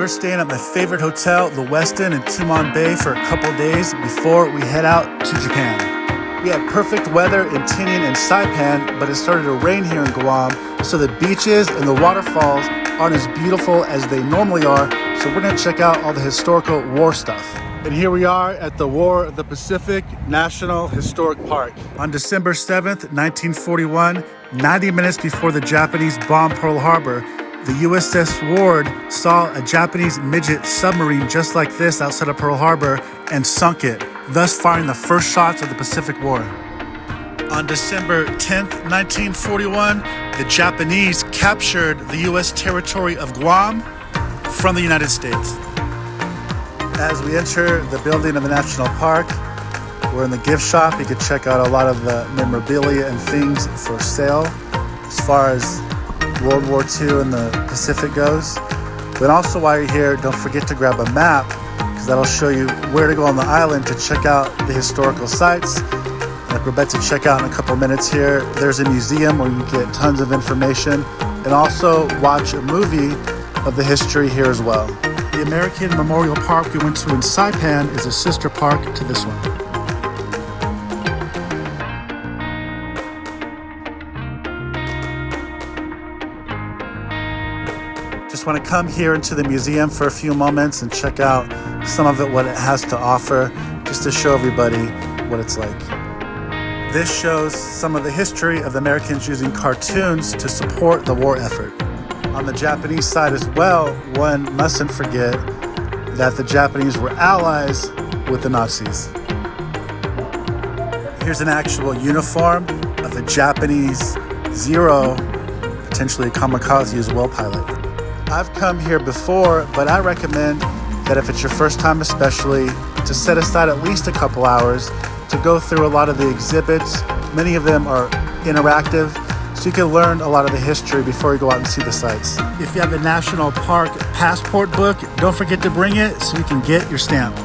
We're staying at my favorite hotel, the Westin in Tumon Bay, for a couple days before we head out to Japan. We had perfect weather in Tinian and Saipan, but it started to rain here in Guam, so the beaches and the waterfalls aren't as beautiful as they normally are, so we're going to check out all the historical war stuff. And here we are at the War of the Pacific National Historic Park. On December 7th, 1941, 90 minutes before the Japanese bombed Pearl Harbor, the USS Ward saw a Japanese midget submarine just like this outside of Pearl Harbor and sunk it, thus firing the first shots of the Pacific War. On December 10th, 1941, the Japanese captured the U.S. territory of Guam from the United States. As we enter the building of the National Park, we're in the gift shop. You can check out a lot of the memorabilia and things for sale as far as World War II and the Pacific goes. But also while you're here, don't forget to grab a map, because that'll show you where to go on the island to check out the historical sites. Like we're about to check out in a couple minutes here, there's a museum where you can get tons of information and also watch a movie of the history here as well. The American Memorial Park we went to in Saipan is a sister park to this one. Just want to come here into the museum for a few moments and check out some of it, what it has to offer, just to show everybody what it's like. This shows some of the history of the Americans using cartoons to support the war effort. On the Japanese side as well, one mustn't forget that the Japanese were allies with the Nazis. Here's an actual uniform of a Japanese Zero, potentially a kamikaze as well pilot. I've come here before, but I recommend that if it's your first time especially, to set aside at least a couple hours to go through a lot of the exhibits. Many of them are interactive, so you can learn a lot of the history before you go out and see the sites. If you have the National Park passport book, don't forget to bring it so you can get your stamp.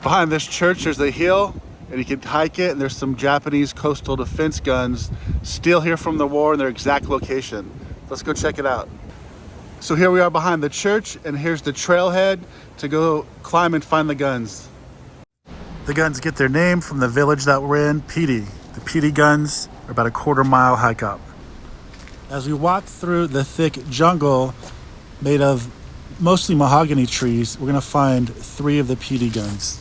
Behind this church, there's a hill, and you can hike it, and there's some Japanese coastal defense guns still here from the war in their exact location. Let's go check it out. So here we are behind the church, and here's the trailhead to go climb and find the guns. The guns get their name from the village that we're in, Pidi. The Pidi guns are about a quarter-mile hike up. As we walk through the thick jungle made of mostly mahogany trees, we're gonna find 3 of the Pidi guns.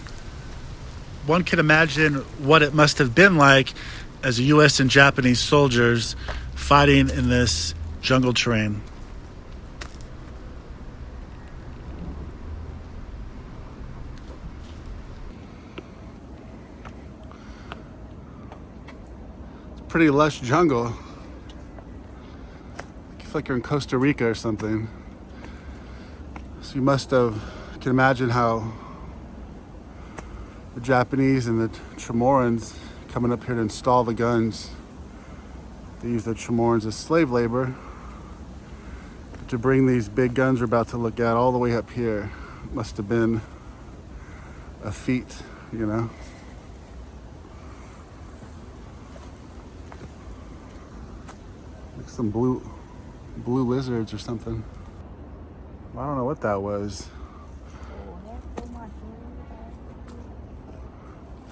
One can imagine what it must have been like as U.S. and Japanese soldiers fighting in this jungle terrain. It's a pretty lush jungle. I feel like you're in Costa Rica or something. So you can imagine how the Japanese and the Chamorros coming up here to install the guns. They use the Chamorros as slave labor. But to bring these big guns we're about to look at all the way up here must have been a feat, you know. Like some blue lizards or something. I don't know what that was.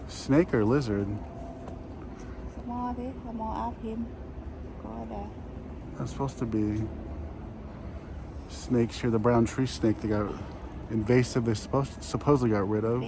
Snake or lizard? That's supposed to be snakes here. The brown tree snake they got invasive. They supposedly got rid of.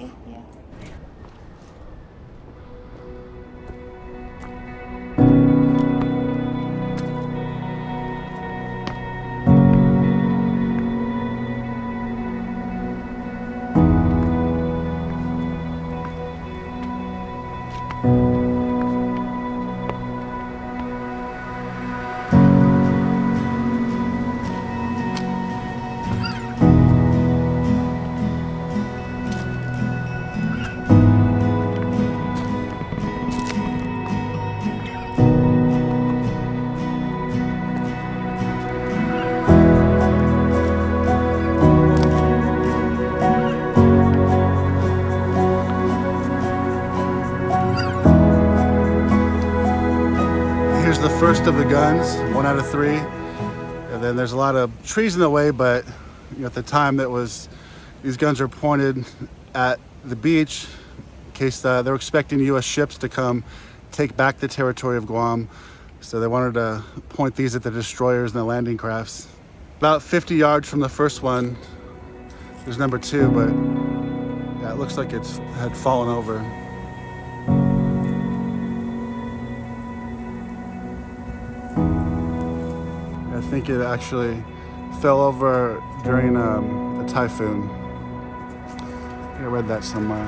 first of the guns, 1 out of 3. And then there's a lot of trees in the way, but at the time these guns are pointed at the beach in case they were expecting US ships to come take back the territory of Guam. So they wanted to point these at the destroyers and the landing crafts. About 50 yards from the first one, there's number 2, but yeah, it looks like it had fallen over. I think it actually fell over during a typhoon. I read that somewhere.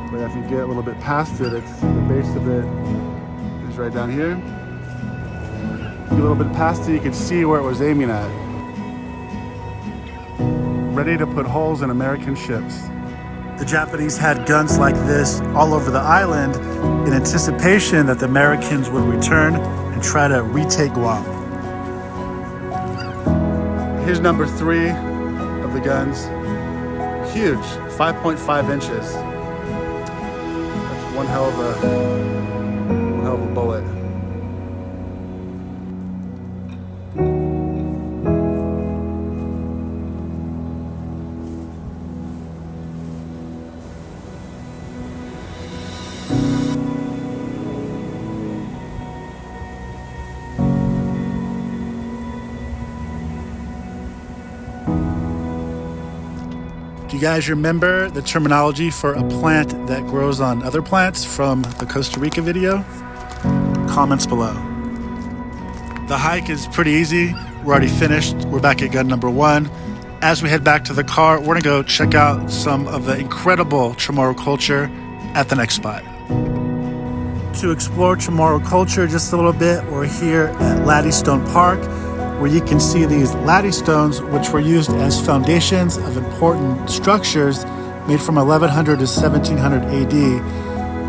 But if you get a little bit past it, the base of it is right down here. Get a little bit past it, you can see where it was aiming at. Ready to put holes in American ships. The Japanese had guns like this all over the island in anticipation that the Americans would return and try to retake Guam. Here's number 3 of the guns. Huge, 5.5 inches. That's one hell of a bullet. Do you guys remember the terminology for a plant that grows on other plants from the Costa Rica video? Comments below. The hike is pretty easy. We're already finished. We're back at gun number 1. As we head back to the car, we're gonna go check out some of the incredible Chamorro culture at the next spot. To explore Chamorro culture just a little bit, we're here at Laddystone Park, where you can see these laddie-stones, which were used as foundations of important structures made from 1100 to 1700 AD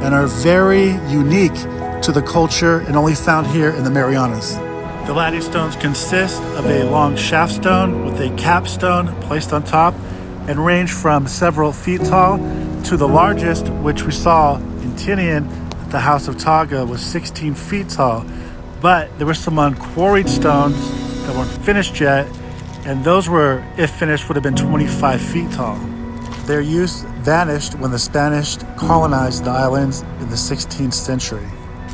and are very unique to the culture and only found here in the Marianas. The laddie-stones consist of a long shaft stone with a capstone placed on top and range from several feet tall to the largest, which we saw in Tinian at the House of Taga, was 16 feet tall. But there were some unquarried stones that weren't finished yet, and those were, if finished, would have been 25 feet tall. Their use vanished when the Spanish colonized the islands in the 16th century.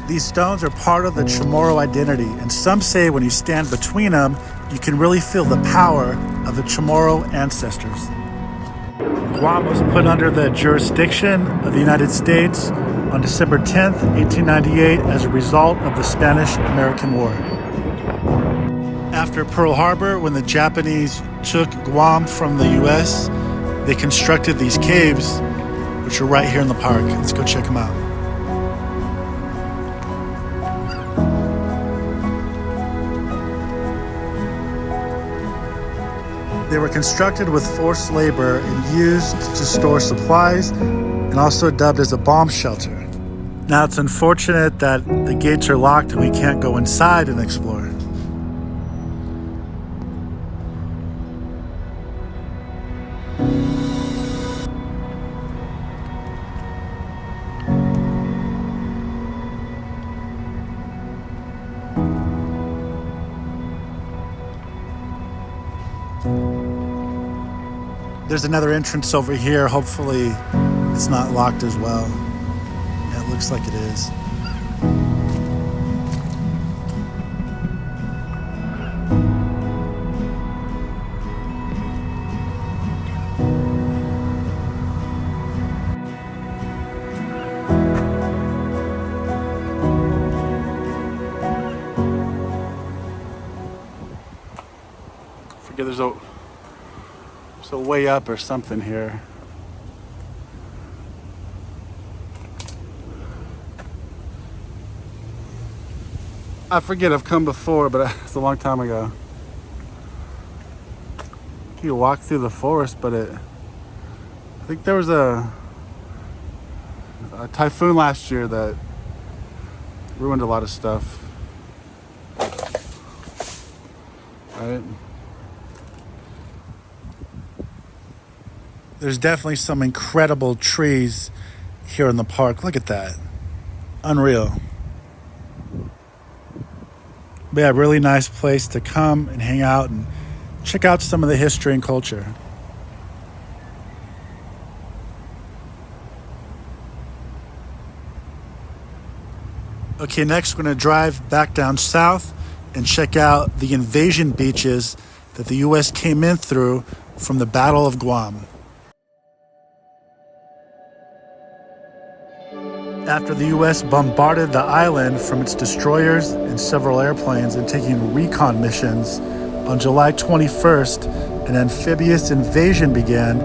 These stones are part of the Chamorro identity, and some say when you stand between them, you can really feel the power of the Chamorro ancestors. Guam was put under the jurisdiction of the United States on December 10th, 1898 as a result of the Spanish-American War. After Pearl Harbor, when the Japanese took Guam from the US, they constructed these caves, which are right here in the park. Let's go check them out. They were constructed with forced labor and used to store supplies, and also dubbed as a bomb shelter. Now it's unfortunate that the gates are locked and we can't go inside and explore. There's another entrance over here. Hopefully it's not locked as well. Yeah, it looks like it is. I forget there's a way up or something here. I forget, I've come before, but it's a long time ago. You walk through the forest, but I think there was a typhoon last year that ruined a lot of stuff. Right? There's definitely some incredible trees here in the park. Look at that. Unreal. But yeah, really nice place to come and hang out and check out some of the history and culture. Okay, next we're going to drive back down south and check out the invasion beaches that the U.S. came in through from the Battle of Guam. After the U.S. bombarded the island from its destroyers and several airplanes and taking recon missions, on July 21st, an amphibious invasion began,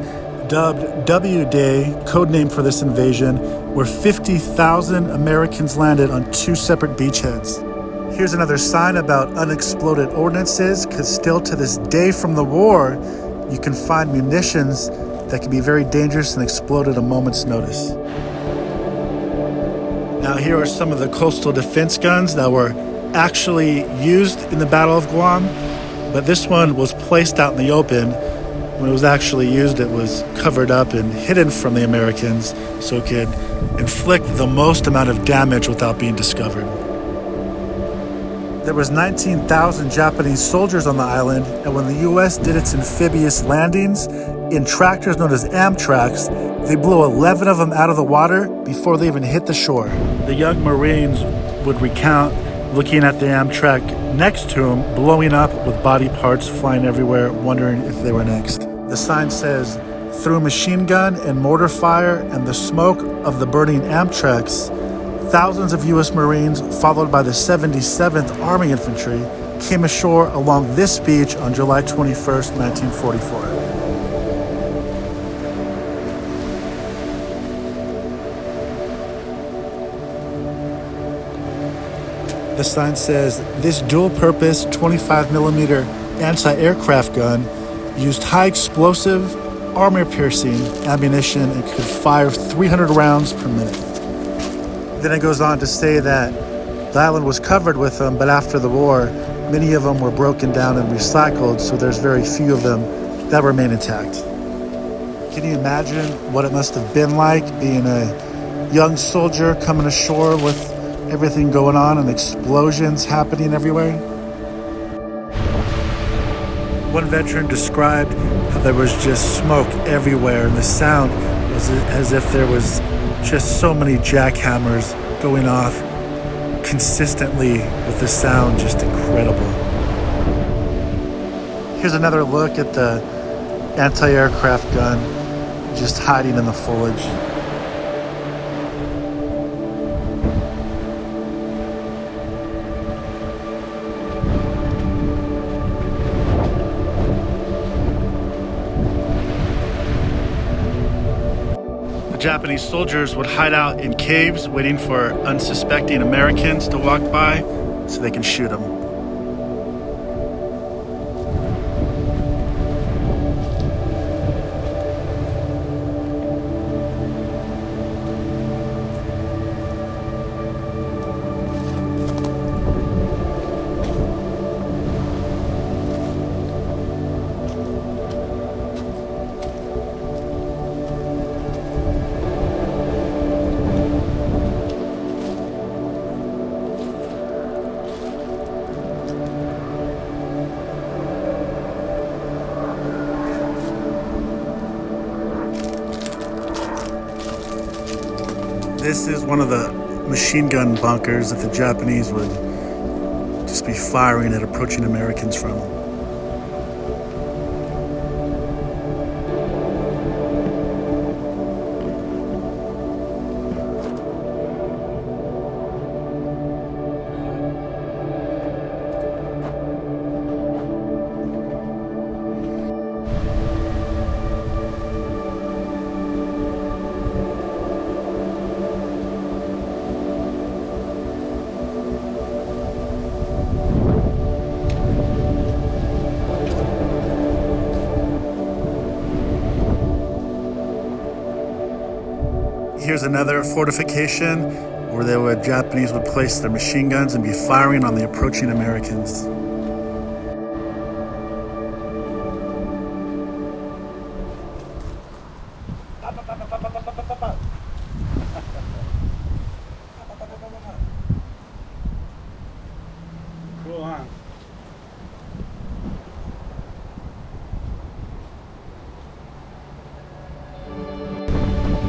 dubbed WWII Day, codename for this invasion, where 50,000 Americans landed on two separate beachheads. Here's another sign about unexploded ordnances, because still to this day from the war, you can find munitions that can be very dangerous and explode at a moment's notice. Now here are some of the coastal defense guns that were actually used in the Battle of Guam, but this one was placed out in the open. When it was actually used, it was covered up and hidden from the Americans so it could inflict the most amount of damage without being discovered. There was 19,000 Japanese soldiers on the island, and when the U.S. did its amphibious landings in tractors known as Amtraks, they blew 11 of them out of the water before they even hit the shore. The young Marines would recount looking at the Amtrak next to him, blowing up with body parts flying everywhere, wondering if they were next. The sign says, through machine gun and mortar fire and the smoke of the burning Amtraks, thousands of U.S. Marines, followed by the 77th Army Infantry, came ashore along this beach on July 21st, 1944. The sign says, this dual-purpose 25mm anti-aircraft gun used high explosive, armor-piercing ammunition and could fire 300 rounds per minute. Then it goes on to say that the island was covered with them, but after the war, many of them were broken down and recycled, so there's very few of them that remain intact. Can you imagine what it must have been like being a young soldier coming ashore with everything going on and explosions happening everywhere? One veteran described how there was just smoke everywhere and the sound was as if there was just so many jackhammers going off consistently with the sound just incredible. Here's another look at the anti-aircraft gun just hiding in the foliage. Japanese soldiers would hide out in caves waiting for unsuspecting Americans to walk by so they can shoot them. This is one of the machine gun bunkers that the Japanese would just be firing at approaching Americans from. Here's another fortification where the Japanese would place their machine guns and be firing on the approaching Americans. Cool. Cool, huh?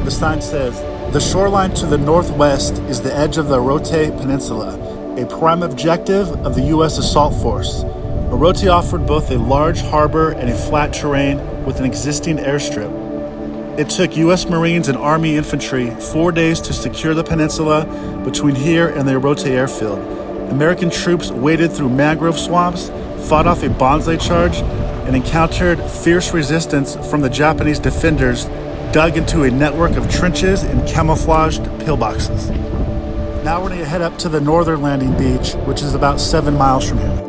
The sign says, "The shoreline to the northwest is the edge of the Orote Peninsula, a prime objective of the U.S. assault force. Orote offered both a large harbor and a flat terrain with an existing airstrip. It took U.S. Marines and Army infantry 4 days to secure the peninsula between here and the Orote airfield. American troops waded through mangrove swamps, fought off a bonsai charge, and encountered fierce resistance from the Japanese defenders dug into a network of trenches and camouflaged pillboxes." Now we're going to head up to the northern landing beach, which is about 7 miles from here.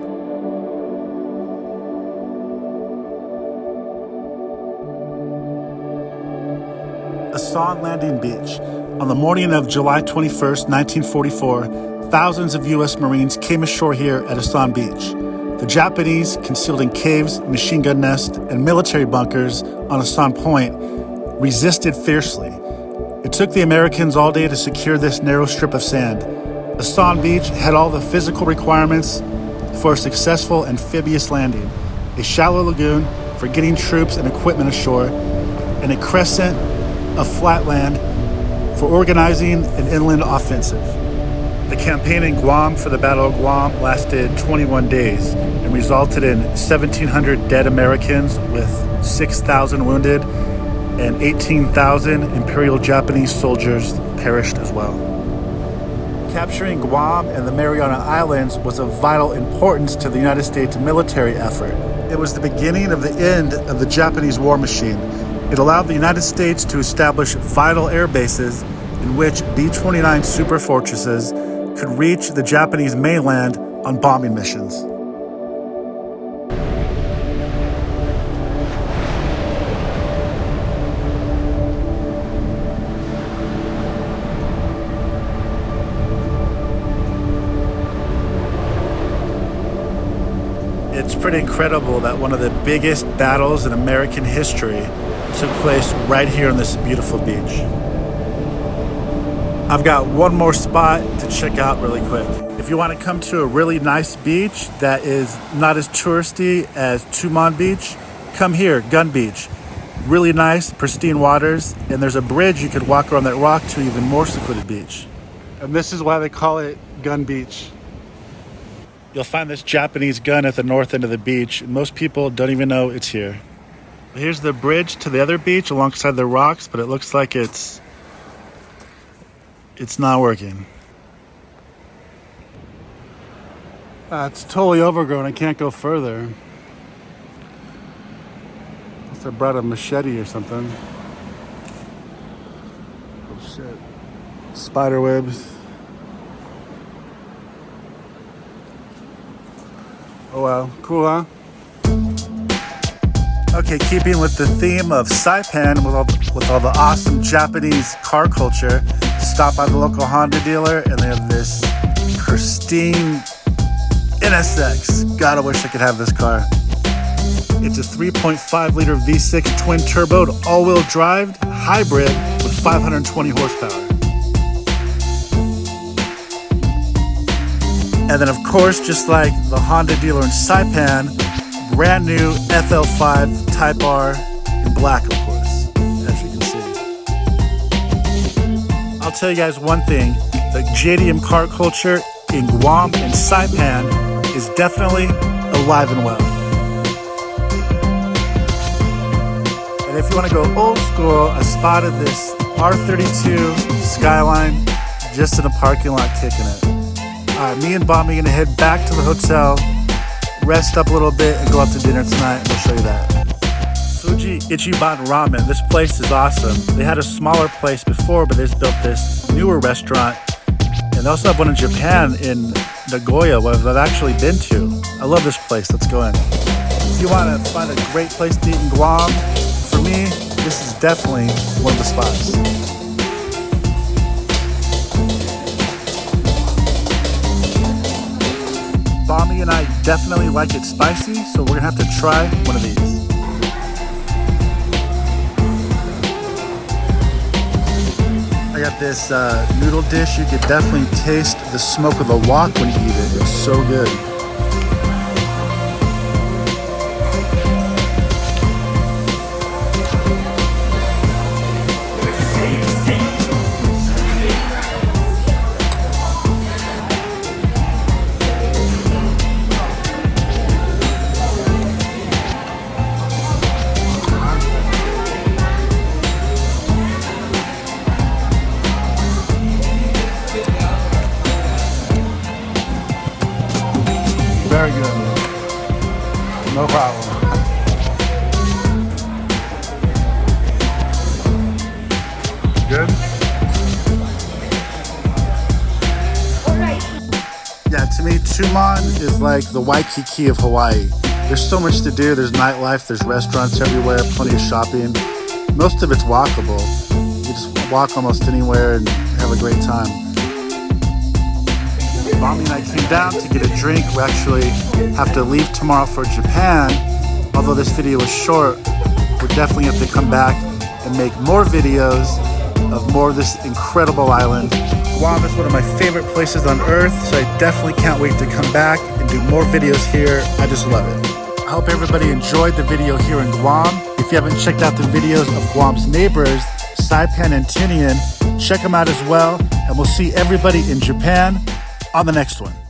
Asan Landing Beach. On the morning of July 21st, 1944, thousands of U.S. Marines came ashore here at Asan Beach. The Japanese, concealed in caves, machine gun nests, and military bunkers on Asan Point, resisted fiercely. It took the Americans all day to secure this narrow strip of sand. Asan Beach had all the physical requirements for a successful amphibious landing: a shallow lagoon for getting troops and equipment ashore, and a crescent of flat land for organizing an inland offensive. The campaign in Guam for the Battle of Guam lasted 21 days and resulted in 1,700 dead Americans with 6,000 wounded, and 18,000 Imperial Japanese soldiers perished as well. Capturing Guam and the Mariana Islands was of vital importance to the United States military effort. It was the beginning of the end of the Japanese war machine. It allowed the United States to establish vital air bases in which B-29 super fortresses could reach the Japanese mainland on bombing missions. It's pretty incredible that one of the biggest battles in American history took place right here on this beautiful beach. I've got one more spot to check out really quick. If you want to come to a really nice beach that is not as touristy as Tumon Beach, come here, Gun Beach. Really nice, pristine waters, and there's a bridge you could walk around that rock to an even more secluded beach. And this is why they call it Gun Beach. You'll find this Japanese gun at the north end of the beach. Most people don't even know it's here. Here's the bridge to the other beach alongside the rocks, but it looks like it's not working. It's totally overgrown. I can't go further. Unless I brought a machete or something. Oh shit. Spider webs. Oh wow, cool, huh? Okay, keeping with the theme of Saipan with all the awesome Japanese car culture, stop by the local Honda dealer and they have this pristine NSX. God, I wish I could have this car. It's a 3.5 liter V6 twin turboed all-wheel drive hybrid with 520 horsepower. And then, of course, just like the Honda dealer in Saipan, brand new FL5 Type R in black, of course, as you can see. I'll tell you guys one thing, the JDM car culture in Guam and Saipan is definitely alive and well. And if you want to go old school, I spotted this R32 Skyline just in a parking lot kicking it. Alright, me and Bomb are gonna head back to the hotel, rest up a little bit, and go out to dinner tonight, and we'll show you that. Fuji Ichiban Ramen, this place is awesome. They had a smaller place before, but they just built this newer restaurant. And they also have one in Japan, in Nagoya, where I've actually been to. I love this place, let's go in. If you wanna find a great place to eat in Guam, for me, this is definitely one of the spots. Bommy and I definitely like it spicy, so we're gonna have to try one of these. I got this noodle dish. You could definitely taste the smoke of the wok when you eat it. It's so good. Very good. No problem. Good? Yeah, to me, Tumon is like the Waikiki of Hawaii. There's so much to do. There's nightlife, there's restaurants everywhere, plenty of shopping. Most of it's walkable. You just walk almost anywhere and have a great time. Mommy and I came down to get a drink. We actually have to leave tomorrow for Japan. Although this video was short, we'll definitely have to come back and make more videos of more of this incredible island. Guam is one of my favorite places on earth, so I definitely can't wait to come back and do more videos here. I just love it. I hope everybody enjoyed the video here in Guam. If you haven't checked out the videos of Guam's neighbors, Saipan and Tinian, check them out as well, and we'll see everybody in Japan on the next one.